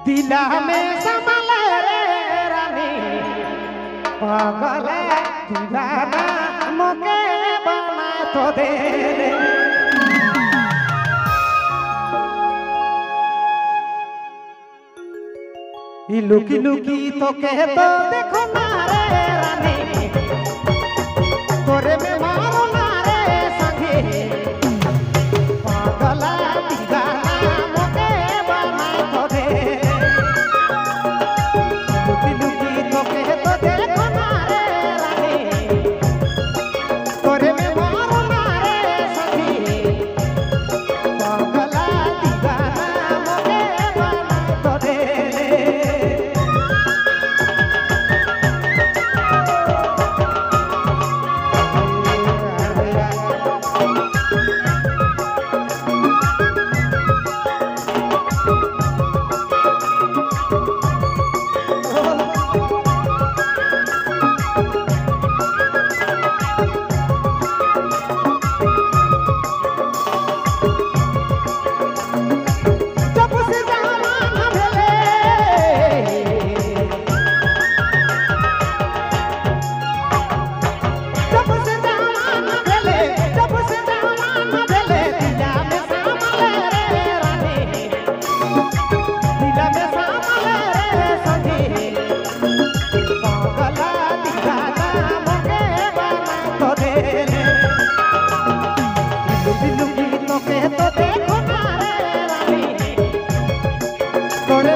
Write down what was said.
दिला में संभले रे रानी पागल दीवाना मोके बना तो दे लुकी लुकी तो कह तो देखो ना रे रानी तोरे में मारो ना रे सखी पागल दीवाना मोके बना तो दे लुकी लुकी तो कह तो देखो ना रे रानी तोरे में मारो ना रे सखी पागल दीवाना मोके बना तो दे तो देखो ना रे रानी तोरे